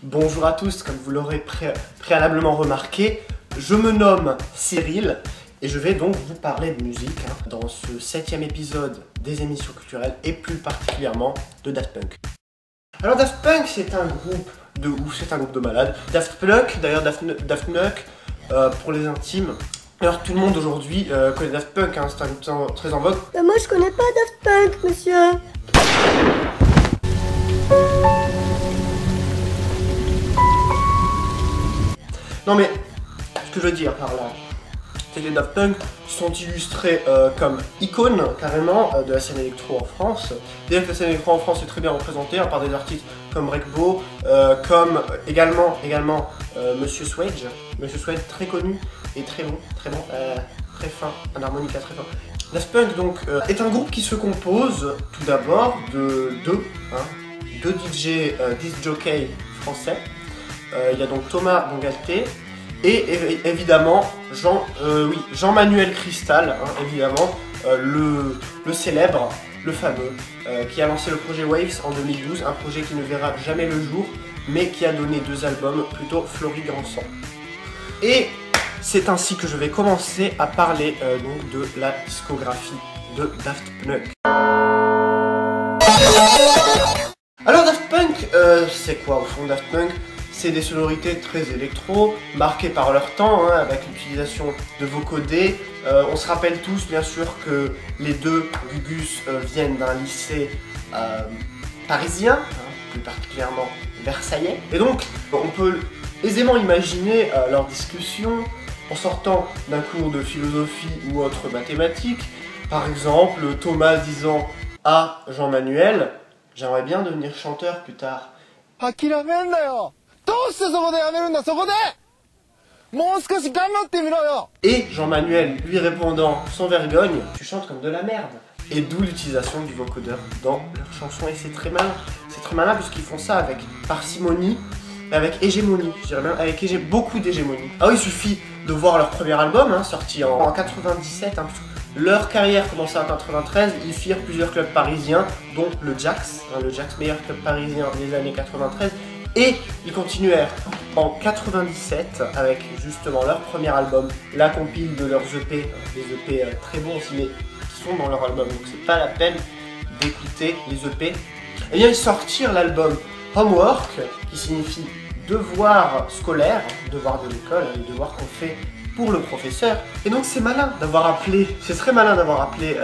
Bonjour à tous, comme vous l'aurez préalablement remarqué, je me nomme Cyril et je vais donc vous parler de musique dans ce 7e épisode des émissions culturelles et plus particulièrement de Daft Punk. Alors Daft Punk c'est un groupe de ouf, c'est un groupe de malades. Daft Punk, d'ailleurs Daft Punk pour les intimes. Alors tout le monde aujourd'hui connaît Daft Punk, c'est un groupe très en vogue. Moi je connais pas Daft Punk, monsieur. Non mais, ce que je veux dire par là, c'est que les Daft Punk sont illustrés comme icônes carrément de la scène électro en France. D'ailleurs que la scène électro en France est très bien représentée par des artistes comme Rekbo, comme également Monsieur Swage. Monsieur Swage très connu et très bon, très fin, un harmonica très fin. Daft Punk donc est un groupe qui se compose tout d'abord de deux DJ disc jockey français. Il y a donc Thomas Bangalter et évidemment Jean-Manuel Cristal, évidemment, le célèbre, le fameux, qui a lancé le projet Waves en 2012, un projet qui ne verra jamais le jour, mais qui a donné 2 albums plutôt florissants. Et c'est ainsi que je vais commencer à parler donc de la discographie de Daft Punk. Alors Daft Punk, c'est quoi au fond Daft Punk? C'est des sonorités très électro, marquées par leur temps, avec l'utilisation de vocodés. On se rappelle tous bien sûr que les deux Gugus viennent d'un lycée parisien, plus particulièrement versaillais. Et donc on peut aisément imaginer leur discussion en sortant d'un cours de philosophie ou autre mathématiques. Par exemple, Thomas disant à Jean-Manuel « J'aimerais bien devenir chanteur plus tard ». Et Jean-Manuel lui répondant sans vergogne « Tu chantes comme de la merde ». Et d'où l'utilisation du vocodeur dans leurs chansons. Et c'est très malin puisqu'ils font ça avec parcimonie, avec hégémonie, je dirais même avec beaucoup d'hégémonie. Ah oui, il suffit de voir leur premier album, sorti en 97, leur carrière commençait en 93, ils firent plusieurs clubs parisiens, dont le Jax, meilleur club parisien des années 93, et ils continuèrent en 97 avec justement leur premier album, la compile de leurs EP, des EP très bons aussi, mais qui sont dans leur album, donc c'est pas la peine d'écouter les EP. Et bien ils sortirent l'album Homework, qui signifie devoir scolaire, devoir de l'école, les devoirs qu'on fait pour le professeur. Et donc c'est malin d'avoir appelé, c'est très malin d'avoir appelé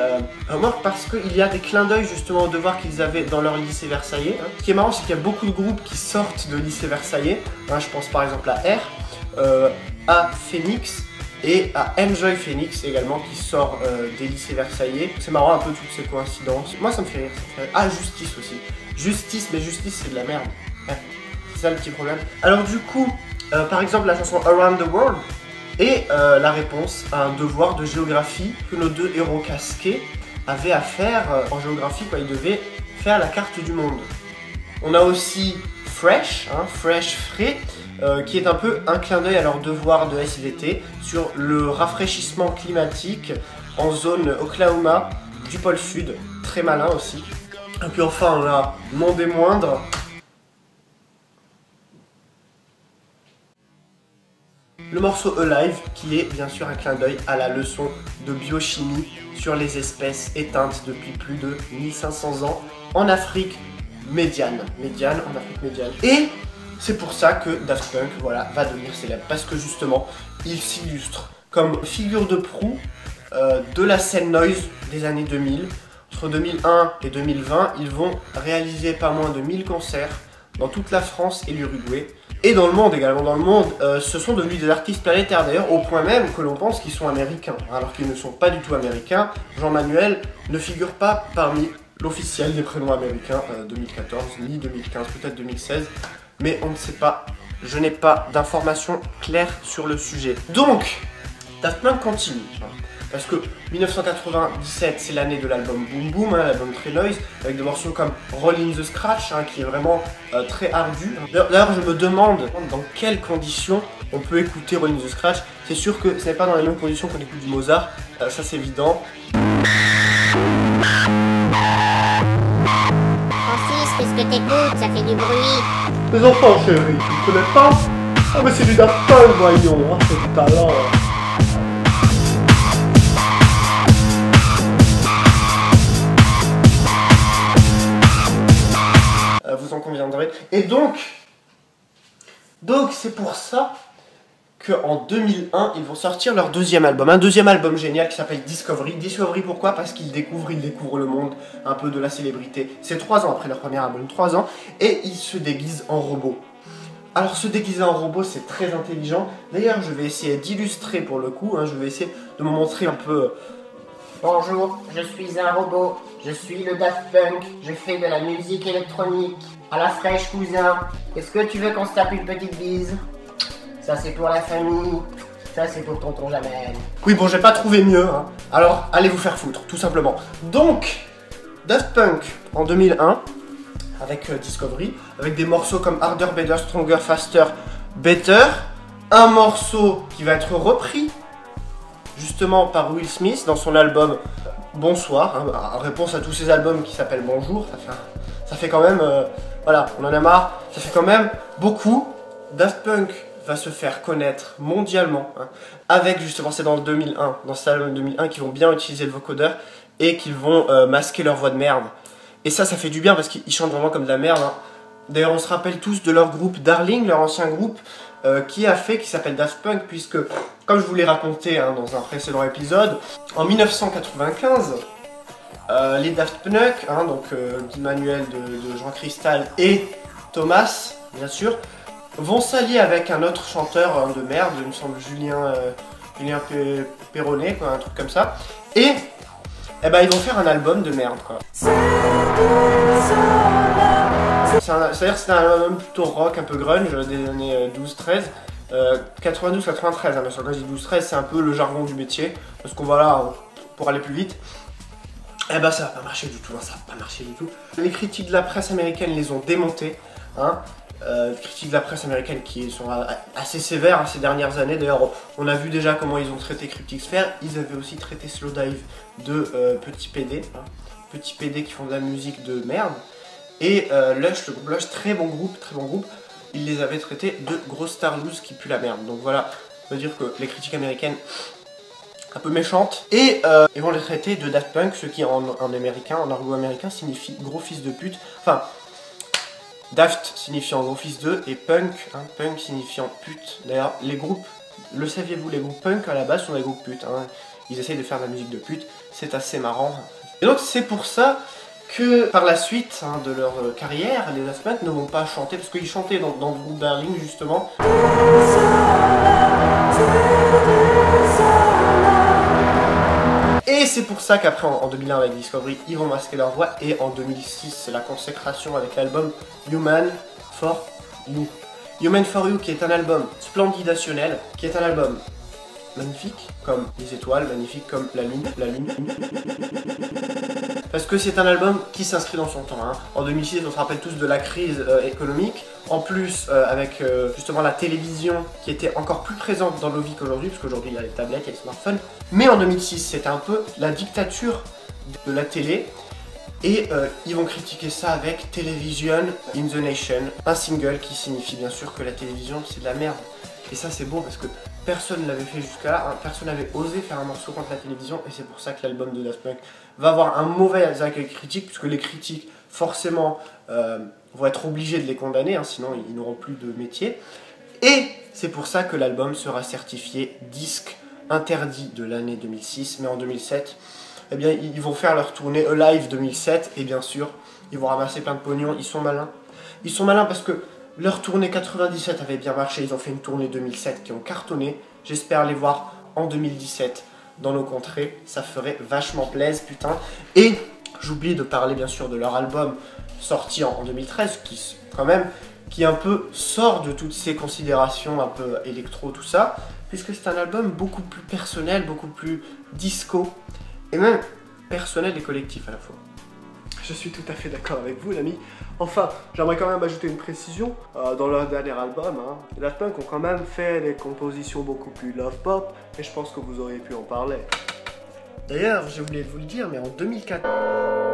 Homework parce qu'il y a des clins d'œil justement aux devoirs qu'ils avaient dans leur lycée versaillais. Ce qui est marrant, c'est qu'il y a beaucoup de groupes qui sortent de lycée versaillais. Je pense par exemple à R, à Phoenix et à Enjoy Phoenix également qui sort des lycées versaillais. C'est marrant un peu toutes ces coïncidences. Moi ça me fait rire. Ah, Justice aussi. Justice, mais Justice c'est de la merde. C'est ça le petit problème. Alors du coup, par exemple la chanson Around the World est la réponse à un devoir de géographie que nos deux héros casqués avaient à faire en géographie, ils devaient faire la carte du monde. On a aussi Fresh, frais, qui est un peu un clin d'œil à leur devoir de SVT sur le rafraîchissement climatique en zone Oklahoma du pôle sud, très malin aussi. Et puis enfin on a, non des moindres, le morceau Alive, qui est bien sûr un clin d'œil à la leçon de biochimie sur les espèces éteintes depuis plus de 1500 ans en Afrique médiane. Et c'est pour ça que Daft Punk va devenir célèbre, parce que justement, il s'illustre comme figure de proue de la scène noise des années 2000. Entre 2001 et 2020, ils vont réaliser pas moins de 1000 concerts dans toute la France et l'Uruguay. Et dans le monde également, ce sont devenus des artistes planétaires d'ailleurs, au point même que l'on pense qu'ils sont américains, alors qu'ils ne sont pas du tout américains. Jean-Manuel ne figure pas parmi l'officiel des prénoms américains 2014, ni 2015, peut-être 2016, mais on ne sait pas, je n'ai pas d'informations claires sur le sujet. Donc, Daft Punk continue, parce que 1997 c'est l'année de l'album Boom Boom, l'album très noise, avec des morceaux comme Roll in the Scratch, qui est vraiment très ardu. D'ailleurs je me demande dans quelles conditions on peut écouter Roll in the Scratch. C'est sûr que ce n'est pas dans les mêmes conditions qu'on écoute du Mozart, ça c'est évident. Francis, qu'est-ce que t'écoutes? Ça fait du bruit. Les enfants chéris, tu ne connais pas? Ah mais c'est du Daft Punk, voyons, hein, c'est du talent. Vous en conviendrez. Et donc c'est pour ça qu'en 2001, ils vont sortir leur deuxième album. Un deuxième album génial qui s'appelle Discovery. Discovery, pourquoi? Parce qu'ils découvrent le monde, un peu de la célébrité. C'est 3 ans après leur premier album, 3 ans, et ils se déguisent en robots. Alors se déguiser en robot, c'est très intelligent. D'ailleurs, je vais essayer d'illustrer pour le coup, hein, je vais essayer de me montrer un peu... Bonjour, je suis un robot, je suis le Daft Punk, je fais de la musique électronique. À la fraîche, cousin, est-ce que tu veux qu'on se tape une petite bise? Ça c'est pour la famille, ça c'est pour tonton Jamel. Oui, bon, j'ai pas trouvé mieux, hein. Alors allez vous faire foutre, tout simplement. Donc, Daft Punk en 2001, avec Discovery, avec des morceaux comme Harder, Better, Stronger, Faster, Better, un morceau qui va être repris justement par Will Smith dans son album Bonsoir, hein, en réponse à tous ces albums qui s'appellent Bonjour, ça fait quand même, voilà, on en a marre, ça fait quand même beaucoup. Daft Punk va se faire connaître mondialement, hein, avec justement, c'est dans le 2001, dans cet album 2001, qu'ils vont bien utiliser le vocodeur et qu'ils vont masquer leur voix de merde. Et ça fait du bien parce qu'ils chantent vraiment comme de la merde, hein. D'ailleurs, on se rappelle tous de leur groupe Darling, leur ancien groupe, qui s'appelle Daft Punk, puisque, comme je vous l'ai raconté, hein, dans un précédent épisode, en 1995, les Daft Punk, hein, donc Emmanuel de Jean Cristal et Thomas, bien sûr, vont s'allier avec un autre chanteur de merde, il me semble Julien Perronnet, quoi, un truc comme ça, et eh ben, ils vont faire un album de merde, quoi. C'est-à-dire que c'est un album plutôt rock, un peu grunge, des années 12-13. 92-93, hein, quand je dis 12-13, c'est un peu le jargon du métier. Parce qu'on va là, pour aller plus vite. Eh ben ça va pas marcher du tout, hein, ça va pas marcher du tout. Les critiques de la presse américaine les ont démontés. Hein. Critiques de la presse américaine qui sont assez sévères, hein, ces dernières années. D'ailleurs, on a vu déjà comment ils ont traité Cryptic Sphere. Ils avaient aussi traité Slowdive de Petit PD. Hein. Petit PD qui font de la musique de merde. Et Lush, le groupe Lush, très bon groupe, ils les avaient traités de gros star loose qui puent la merde. Donc voilà, on peut dire que les critiques américaines, un peu méchantes, et ils vont les traiter de Daft Punk, ce qui en américain, en argot américain, signifie gros fils de pute. Enfin, Daft signifiant gros fils de, et punk, hein, punk signifiant pute. D'ailleurs, les groupes, le saviez-vous, les groupes punk à la base sont des groupes putes. Hein. Ils essayent de faire de la musique de pute, c'est assez marrant. Et donc c'est pour ça que par la suite, hein, de leur carrière, les Daft Punk ne vont pas chanter, parce qu'ils chantaient dans le groupe Darling justement. Et c'est pour ça qu'après, en 2001 avec Discovery, ils vont masquer leur voix, et en 2006, c'est la consécration avec l'album Human for You. Human for You, qui est un album splendidationnel, qui est un album magnifique comme les étoiles, magnifique comme la lune. Parce que c'est un album qui s'inscrit dans son temps. Hein. En 2006, on se rappelle tous de la crise économique. En plus, avec justement la télévision qui était encore plus présente dans nos vies qu'aujourd'hui, parce qu'aujourd'hui il y a les tablettes, il y a les smartphones. Mais en 2006, c'était un peu la dictature de la télé. Et ils vont critiquer ça avec Television in the Nation, un single qui signifie bien sûr que la télévision c'est de la merde. Et ça c'est beau parce que personne ne l'avait fait jusqu'à là, hein. Personne n'avait osé faire un morceau contre la télévision, et c'est pour ça que l'album de Daft Punk va avoir un mauvais accueil critique, puisque les critiques forcément vont être obligés de les condamner, hein, sinon ils n'auront plus de métier. Et c'est pour ça que l'album sera certifié disque interdit de l'année 2006, mais en 2007, eh bien, ils vont faire leur tournée Alive 2007, et bien sûr, ils vont ramasser plein de pognon. Ils sont malins. Ils sont malins parce que leur tournée 97 avait bien marché, ils ont fait une tournée 2007 qui ont cartonné. J'espère les voir en 2017 dans nos contrées, ça ferait vachement plaisir, putain. Et j'oublie de parler bien sûr de leur album sorti en 2013, qui un peu sort de toutes ces considérations un peu électro, tout ça, puisque c'est un album beaucoup plus personnel, beaucoup plus disco, et même personnel et collectif à la fois. Je suis tout à fait d'accord avec vous, l'ami. Enfin, j'aimerais quand même ajouter une précision. Dans leur dernier album, hein, les Daft Punk ont quand même fait des compositions beaucoup plus love pop, et je pense que vous auriez pu en parler. D'ailleurs, j'ai oublié de vous le dire, mais en 2004...